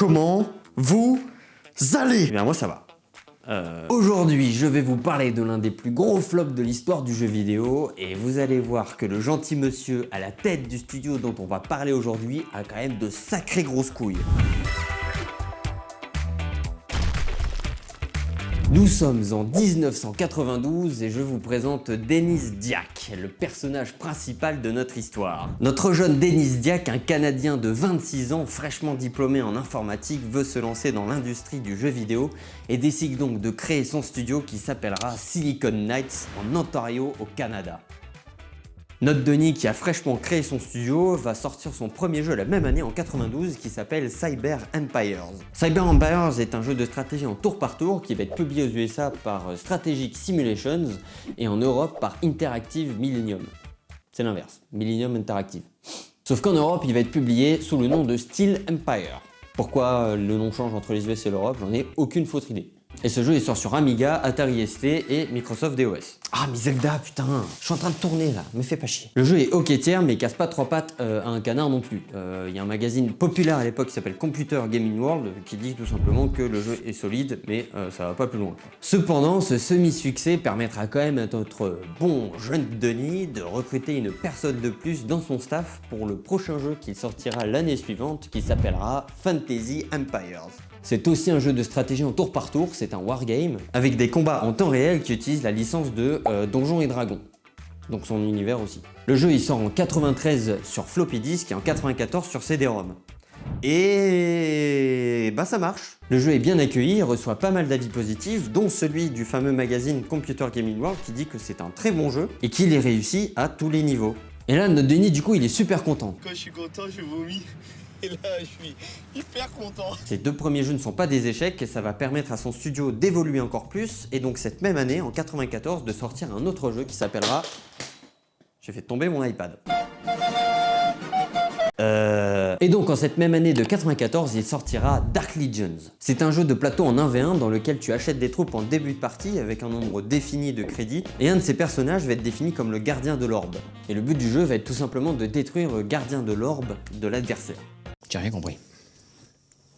comment vous allez? Eh bien moi ça va. Aujourd'hui, je vais vous parler de l'un des plus gros flops de l'histoire du jeu vidéo et vous allez voir que le gentil monsieur à la tête du studio dont on va parler aujourd'hui a quand même de sacrées grosses couilles. Nous sommes en 1992 et je vous présente Dennis Diac, le personnage principal de notre histoire. Notre jeune Dennis Diac, un Canadien de 26 ans, fraîchement diplômé en informatique, veut se lancer dans l'industrie du jeu vidéo et décide donc de créer son studio qui s'appellera Silicon Knights en Ontario au Canada. Notre Denis, qui a fraîchement créé son studio, va sortir son premier jeu la même année en 92 qui s'appelle Cyber Empires. Cyber Empires est un jeu de stratégie en tour par tour qui va être publié aux USA par Strategic Simulations et en Europe par Interactive Millennium. C'est l'inverse, Millennium Interactive. Sauf qu'en Europe, il va être publié sous le nom de Steel Empire. Pourquoi le nom change entre les US et l'Europe, j'en ai aucune fausse idée. Et ce jeu il sort sur Amiga, Atari ST et Microsoft DOS. Ah mais Zelda, putain, je suis en train de tourner là, me fais pas chier. Le jeu est ok tiers mais il casse pas trois pattes à un canard non plus. Il y a un magazine populaire à l'époque qui s'appelle Computer Gaming World qui dit tout simplement que le jeu est solide mais ça va pas plus loin. Cependant, ce semi-succès permettra quand même à notre bon jeune Denis de recruter une personne de plus dans son staff pour le prochain jeu qui sortira l'année suivante qui s'appellera Fantasy Empires. C'est aussi un jeu de stratégie en tour par tour, c'est un wargame, avec des combats en temps réel qui utilisent la licence de Donjons et Dragons, donc son univers aussi. Le jeu il sort en 93 sur floppy disk et en 94 sur CD-ROM. Et bah ça marche. Le jeu est bien accueilli, il reçoit pas mal d'avis positifs, dont celui du fameux magazine Computer Gaming World qui dit que c'est un très bon jeu et qu'il est réussi à tous les niveaux. Et là notre Denis du coup il est super content. Quand je suis content, je vomis. Et là, je suis hyper content. Ces deux premiers jeux ne sont pas des échecs et ça va permettre à son studio d'évoluer encore plus et donc cette même année, en 94, de sortir un autre jeu qui s'appellera... J'ai fait tomber mon iPad. Et donc en cette même année de 94, il sortira Dark Legions. C'est un jeu de plateau en 1v1 dans lequel tu achètes des troupes en début de partie avec un nombre défini de crédits et un de ces personnages va être défini comme le gardien de l'orbe. Et le but du jeu va être tout simplement de détruire le gardien de l'orbe de l'adversaire. J'ai rien compris.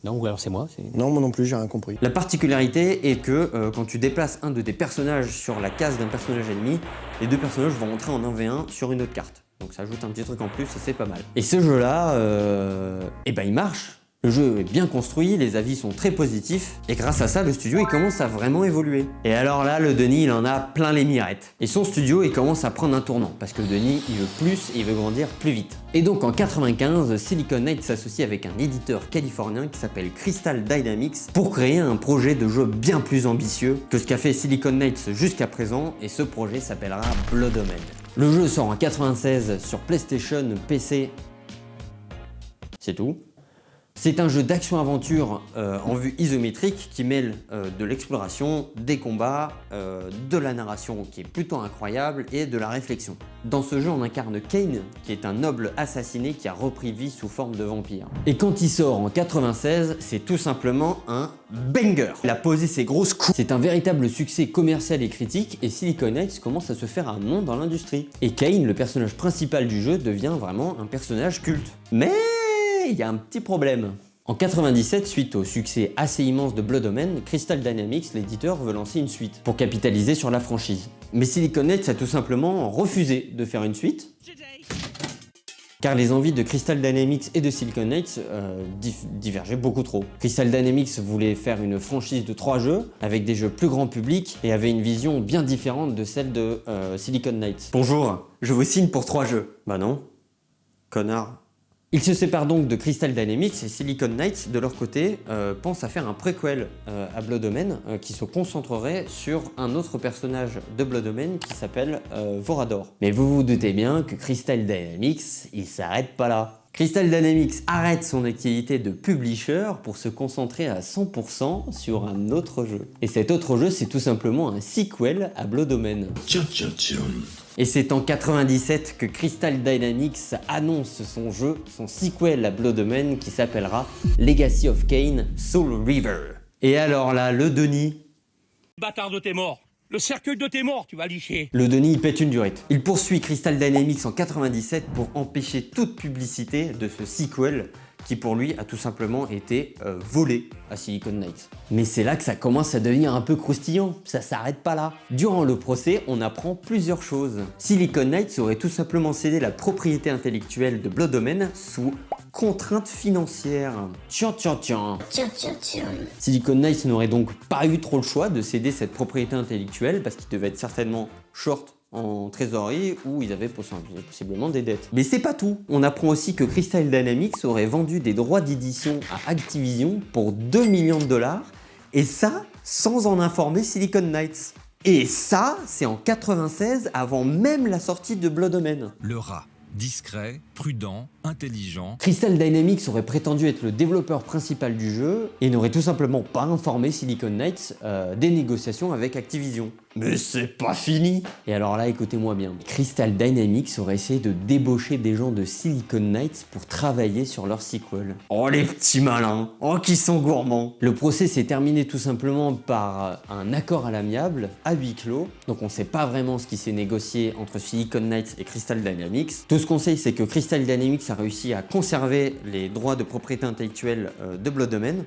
Non, ou alors c'est moi? Non, moi non plus, j'ai rien compris. La particularité est que quand tu déplaces un de tes personnages sur la case d'un personnage ennemi, les deux personnages vont entrer en 1v1 sur une autre carte. Donc ça ajoute un petit truc en plus et c'est pas mal. Et ce jeu-là, il marche. Le jeu est bien construit, les avis sont très positifs, et grâce à ça, le studio il commence à vraiment évoluer. Et alors là, le Denis il en a plein les mirettes. Et son studio il commence à prendre un tournant, parce que le Denis il veut plus et il veut grandir plus vite. Et donc en 95, Silicon Knights s'associe avec un éditeur californien qui s'appelle Crystal Dynamics pour créer un projet de jeu bien plus ambitieux que ce qu'a fait Silicon Knights jusqu'à présent, et ce projet s'appellera Blood Omen. Le jeu sort en 96 sur PlayStation, PC, c'est tout. C'est un jeu d'action-aventure en vue isométrique qui mêle de l'exploration, des combats, de la narration qui est plutôt incroyable et de la réflexion. Dans ce jeu, on incarne Kane, qui est un noble assassiné qui a repris vie sous forme de vampire. Et quand il sort en 96, c'est tout simplement un banger. Il a posé ses grosses coups. C'est un véritable succès commercial et critique et Silicon Knights commence à se faire un nom dans l'industrie. Et Kane, le personnage principal du jeu, devient vraiment un personnage culte. Mais il y a un petit problème. En 97, suite au succès assez immense de Blood Omen, Crystal Dynamics, l'éditeur, veut lancer une suite pour capitaliser sur la franchise. Mais Silicon Knights a tout simplement refusé de faire une suite, car les envies de Crystal Dynamics et de Silicon Knights divergeaient beaucoup trop. Crystal Dynamics voulait faire une franchise de 3 jeux, avec des jeux plus grand public, et avait une vision bien différente de celle de Silicon Knights. Bonjour, je vous signe pour 3 jeux. Bah non, connard. Ils se séparent donc de Crystal Dynamics et Silicon Knights, de leur côté, pensent à faire un préquel à Blood Omen qui se concentrerait sur un autre personnage de Blood Omen qui s'appelle Vorador. Mais vous vous doutez bien que Crystal Dynamics, il s'arrête pas là. Crystal Dynamics arrête son activité de publisher pour se concentrer à 100% sur un autre jeu. Et cet autre jeu, c'est tout simplement un sequel à Blood Omen. Et c'est en 97 que Crystal Dynamics annonce son jeu, son sequel à Blood Omen qui s'appellera Legacy of Kain Soul River. Et alors là, le Denis... Bâtard de tes morts. Le cercueil de tes morts, tu vas licher. Le Denis il pète une durite. Il poursuit Crystal Dynamics en 97 pour empêcher toute publicité de ce sequel qui pour lui a tout simplement été volé à Silicon Knights. Mais c'est là que ça commence à devenir un peu croustillant, ça s'arrête pas là. Durant le procès, on apprend plusieurs choses. Silicon Knights aurait tout simplement cédé la propriété intellectuelle de Blood Omen sous contrainte financière. Tiens. Silicon Knights n'aurait donc pas eu trop le choix de céder cette propriété intellectuelle parce qu'il devait être certainement short en trésorerie ou ils avaient possiblement des dettes. Mais c'est pas tout. On apprend aussi que Crystal Dynamics aurait vendu des droits d'édition à Activision pour 2 millions de dollars et ça sans en informer Silicon Knights. Et ça, c'est en 96 avant même la sortie de Blood Omen. Le rat, discret, prudent, intelligent. Crystal Dynamics aurait prétendu être le développeur principal du jeu et n'aurait tout simplement pas informé Silicon Knights des négociations avec Activision. Mais c'est pas fini! Et alors là, écoutez-moi bien. Crystal Dynamics aurait essayé de débaucher des gens de Silicon Knights pour travailler sur leur sequel. Oh les petits malins! Oh qui sont gourmands! Le procès s'est terminé tout simplement par un accord à l'amiable, à huis clos. Donc on sait pas vraiment ce qui s'est négocié entre Silicon Knights et Crystal Dynamics. Tout ce qu'on sait, c'est que Crystal Dynamics a réussi à conserver les droits de propriété intellectuelle de Blood Omen.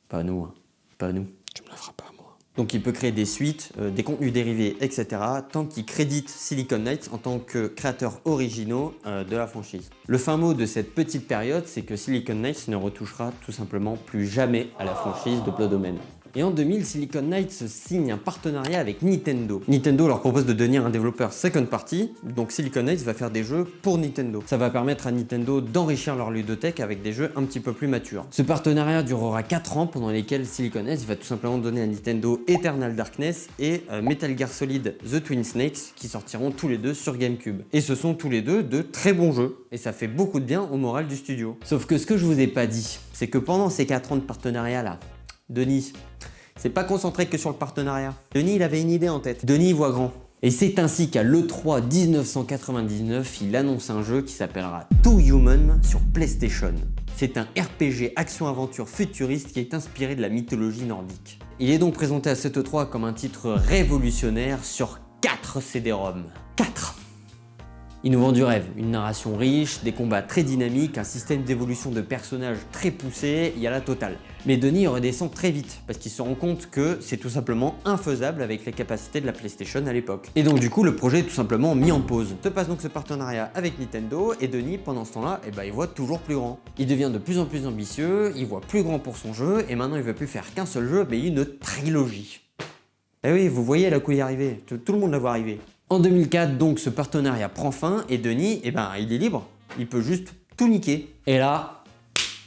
Pas nous, hein. Pas nous. Tu me la feras pas, moi. Donc il peut créer des suites, des contenus dérivés, etc. tant qu'il crédite Silicon Knights en tant que créateurs originaux de la franchise. Le fin mot de cette petite période, c'est que Silicon Knights ne retouchera tout simplement plus jamais à la franchise de Blood Omen. Et en 2000, Silicon Knights signe un partenariat avec Nintendo. Nintendo leur propose de devenir un développeur second party, donc Silicon Knights va faire des jeux pour Nintendo. Ça va permettre à Nintendo d'enrichir leur ludothèque avec des jeux un petit peu plus matures. Ce partenariat durera 4 ans pendant lesquels Silicon Knights va tout simplement donner à Nintendo Eternal Darkness et Metal Gear Solid The Twin Snakes qui sortiront tous les deux sur GameCube. Et ce sont tous les deux de très bons jeux et ça fait beaucoup de bien au moral du studio. Sauf que ce que je vous ai pas dit, c'est que pendant ces 4 ans de partenariat là, Denis, c'est pas concentré que sur le partenariat. Denis, il avait une idée en tête. Denis, il voit grand. Et c'est ainsi qu'à l'E3 1999, il annonce un jeu qui s'appellera Too Human sur PlayStation. C'est un RPG action-aventure futuriste qui est inspiré de la mythologie nordique. Il est donc présenté à cette E3 comme un titre révolutionnaire sur 4 CD-ROM. 4! Il nous vend du rêve, une narration riche, des combats très dynamiques, un système d'évolution de personnages très poussé, il y a la totale. Mais Denis redescend très vite, parce qu'il se rend compte que c'est tout simplement infaisable avec les capacités de la PlayStation à l'époque. Et donc du coup, le projet est tout simplement mis en pause. Se passe donc ce partenariat avec Nintendo, et Denis, pendant ce temps-là, il voit toujours plus grand. Il devient de plus en plus ambitieux, il voit plus grand pour son jeu, et maintenant il veut plus faire qu'un seul jeu, mais une trilogie. Eh oui, vous voyez là où il est arrivé, tout le monde l'a vu arriver. En 2004, donc, ce partenariat prend fin et Denis, il est libre. Il peut juste tout niquer. Et là,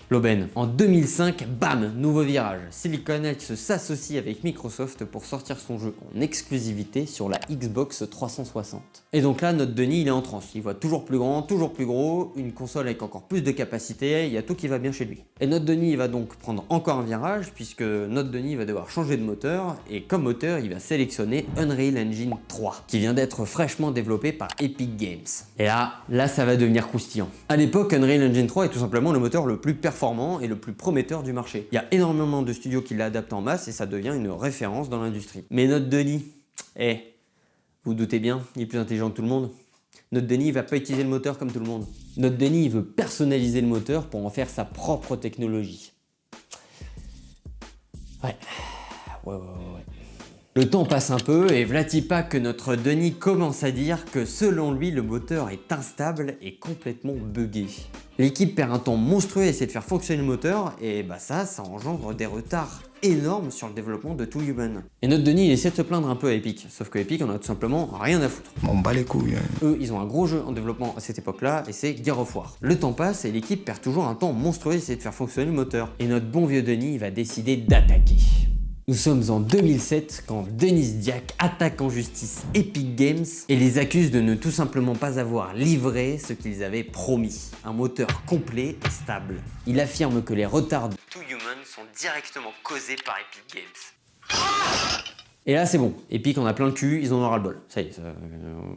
l'aubaine. En 2005, bam, nouveau virage. Silicon Knights s'associe avec Microsoft pour sortir son jeu en exclusivité sur la Xbox 360. Et donc là, notre Denis, il est en transe. Il voit toujours plus grand, toujours plus gros, une console avec encore plus de capacité, il y a tout qui va bien chez lui. Et notre Denis, il va donc prendre encore un virage, puisque notre Denis va devoir changer de moteur, et comme moteur, il va sélectionner Unreal Engine 3, qui vient d'être fraîchement développé par Epic Games. Et là, ça va devenir croustillant. À l'époque, Unreal Engine 3 est tout simplement le moteur le plus performant et le plus prometteur du marché. Il y a énormément de studios qui l'adaptent en masse et ça devient une référence dans l'industrie. Mais notre Denis, vous doutez bien, il est plus intelligent que tout le monde. Notre Denis, il va pas utiliser le moteur comme tout le monde. Notre Denis, il veut personnaliser le moteur pour en faire sa propre technologie. Ouais. Le temps passe un peu et vlatipa que notre Denis commence à dire que selon lui, le moteur est instable et complètement buggé. L'équipe perd un temps monstrueux à essayer de faire fonctionner le moteur et ça engendre des retards énormes sur le développement de Too Human. Et notre Denis, il essaie de se plaindre un peu à Epic, sauf que Epic en a tout simplement rien à foutre. M'en bat les couilles. Eux, ils ont un gros jeu en développement à cette époque-là et c'est Gears of War. Le temps passe et l'équipe perd toujours un temps monstrueux à essayer de faire fonctionner le moteur. Et notre bon vieux Denis, il va décider d'attaquer. Nous sommes en 2007 quand Denis Diac attaque en justice Epic Games et les accuse de ne tout simplement pas avoir livré ce qu'ils avaient promis, un moteur complet et stable. Il affirme que les retards de Too Human sont directement causés par Epic Games. Et là c'est bon, Epic on a plein le cul, ils en ont ras le bol. Ça y est,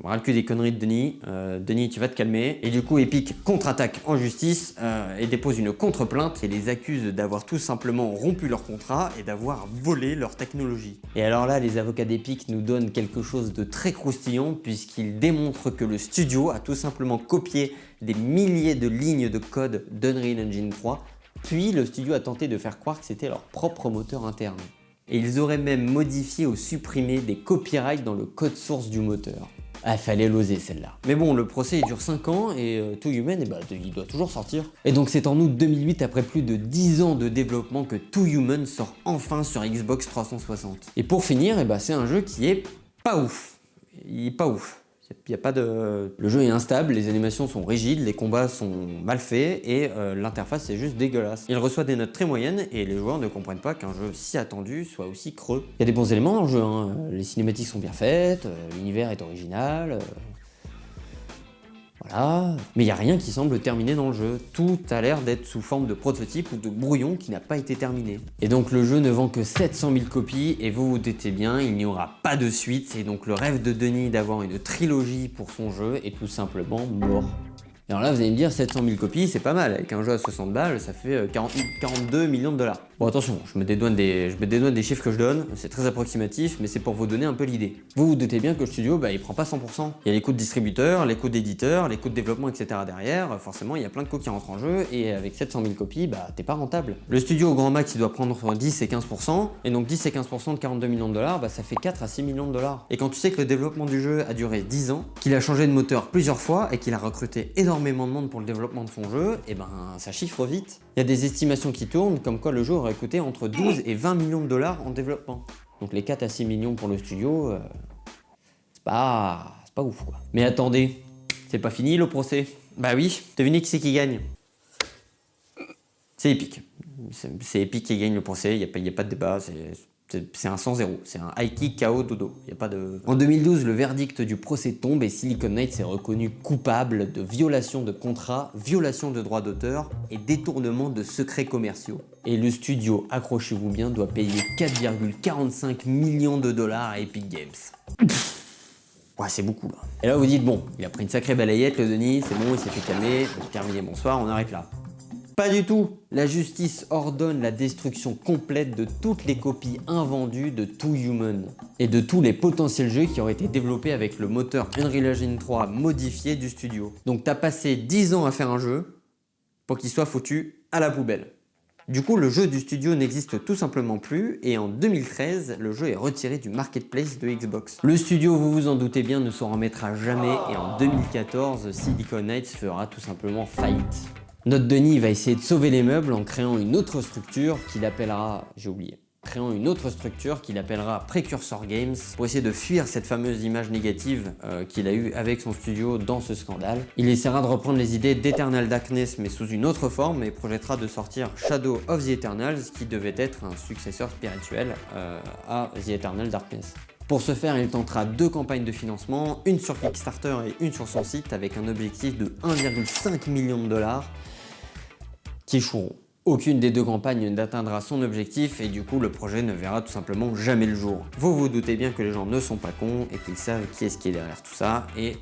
on ras le cul des conneries de Denis. Denis tu vas te calmer. Et du coup Epic contre-attaque en justice et dépose une contre-plainte et les accuse d'avoir tout simplement rompu leur contrat et d'avoir volé leur technologie. Et alors là les avocats d'Epic nous donnent quelque chose de très croustillant puisqu'ils démontrent que le studio a tout simplement copié des milliers de lignes de code d'Unreal Engine 3, puis le studio a tenté de faire croire que c'était leur propre moteur interne. Et ils auraient même modifié ou supprimé des copyrights dans le code source du moteur. Ah, fallait l'oser celle-là. Mais bon, le procès il dure 5 ans et Too Human, il doit toujours sortir. Et donc c'est en août 2008, après plus de 10 ans de développement, que Too Human sort enfin sur Xbox 360. Et pour finir, c'est un jeu qui est pas ouf. Il est pas ouf. Il y a pas de... Le jeu est instable, les animations sont rigides, les combats sont mal faits et l'interface est juste dégueulasse. Il reçoit des notes très moyennes et les joueurs ne comprennent pas qu'un jeu si attendu soit aussi creux. Il y a des bons éléments dans le jeu, hein. Les cinématiques sont bien faites, l'univers est original... Voilà, mais il n'y a rien qui semble terminé dans le jeu. Tout a l'air d'être sous forme de prototype ou de brouillon qui n'a pas été terminé. Et donc le jeu ne vend que 700 000 copies et vous vous doutez bien, il n'y aura pas de suite. Et donc le rêve de Denis d'avoir une trilogie pour son jeu est tout simplement mort. Et alors là vous allez me dire 700 000 copies c'est pas mal, avec un jeu à 60 balles ça fait 42 millions de dollars. Bon attention, je me dédouane des chiffres que je donne, c'est très approximatif mais c'est pour vous donner un peu l'idée. Vous vous doutez bien que le studio il prend pas 100%. Il y a les coûts de distributeur, les coûts d'éditeur, les coûts de développement etc. derrière, forcément il y a plein de coûts qui rentrent en jeu et avec 700 000 copies t'es pas rentable. Le studio au grand max il doit prendre entre 10 et 15% et donc 10 et 15% de 42 millions de dollars ça fait 4 à 6 millions de dollars. Et quand tu sais que le développement du jeu a duré 10 ans, qu'il a changé de moteur plusieurs fois et qu'il a recruté énormément de monde pour le développement de son jeu, ça chiffre vite. Il y a des estimations qui tournent comme quoi le jeu aurait coûté entre 12 et 20 millions de dollars en développement. Donc les 4 à 6 millions pour le studio, c'est pas ouf quoi. Mais attendez, c'est pas fini le procès. Bah oui, devinez qui c'est qui gagne. C'est Epic. C'est Epic qui gagne le procès, il n'y a pas de débat, c'est un 100-0, c'est un high kick KO dodo, y a pas de... En 2012, le verdict du procès tombe et Silicon Knights est reconnu coupable de violation de contrat, violation de droits d'auteur et détournement de secrets commerciaux. Et le studio, accrochez-vous bien, doit payer 4,45 millions de dollars à Epic Games. Ouais, c'est beaucoup là. Et là vous dites, bon, il a pris une sacrée balayette le Denis, c'est bon, il s'est fait calmer, terminé, bonsoir, on arrête là. Pas du tout. La justice ordonne la destruction complète de toutes les copies invendues de Too Human et de tous les potentiels jeux qui auraient été développés avec le moteur Unreal Engine 3 modifié du studio. Donc t'as passé 10 ans à faire un jeu pour qu'il soit foutu à la poubelle. Du coup, le jeu du studio n'existe tout simplement plus et en 2013, le jeu est retiré du marketplace de Xbox. Le studio, vous vous en doutez bien, ne s'en remettra jamais et en 2014, Silicon Knights fera tout simplement faillite. Notre Denis va essayer de sauver les meubles en créant une autre structure qu'il appellera... Precursor Games pour essayer de fuir cette fameuse image négative qu'il a eue avec son studio dans ce scandale. Il essaiera de reprendre les idées d'Eternal Darkness mais sous une autre forme et projettera de sortir Shadow of the Eternals qui devait être un successeur spirituel à The Eternal Darkness. Pour ce faire, il tentera 2 campagnes de financement, une sur Kickstarter et une sur son site avec un objectif de 1,5 million de dollars qui échoueront. Aucune des 2 campagnes n'atteindra son objectif et du coup le projet ne verra tout simplement jamais le jour. Vous vous doutez bien que les gens ne sont pas cons et qu'ils savent qui est-ce qui est derrière tout ça et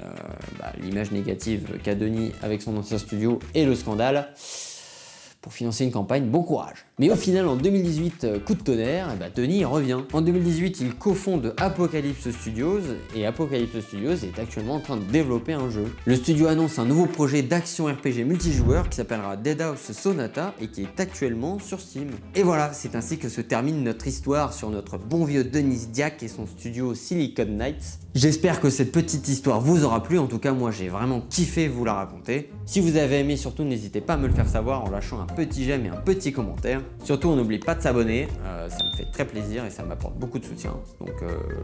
l'image négative qu'a Denis avec son ancien studio et le scandale. Pour financer une campagne, bon courage. Mais au final, en 2018, coup de tonnerre, Denis revient. En 2018, il cofonde Apocalypse Studios et Apocalypse Studios est actuellement en train de développer un jeu. Le studio annonce un nouveau projet d'action RPG multijoueur qui s'appellera Dead House Sonata et qui est actuellement sur Steam. Et voilà, c'est ainsi que se termine notre histoire sur notre bon vieux Denis Diac et son studio Silicon Knights. J'espère que cette petite histoire vous aura plu, en tout cas moi j'ai vraiment kiffé vous la raconter. Si vous avez aimé, surtout n'hésitez pas à me le faire savoir en lâchant un petit j'aime et un petit commentaire. Surtout on n'oublie pas de s'abonner, ça me fait très plaisir et ça m'apporte beaucoup de soutien, donc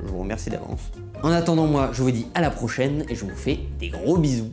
je vous remercie d'avance. En attendant moi je vous dis à la prochaine et je vous fais des gros bisous.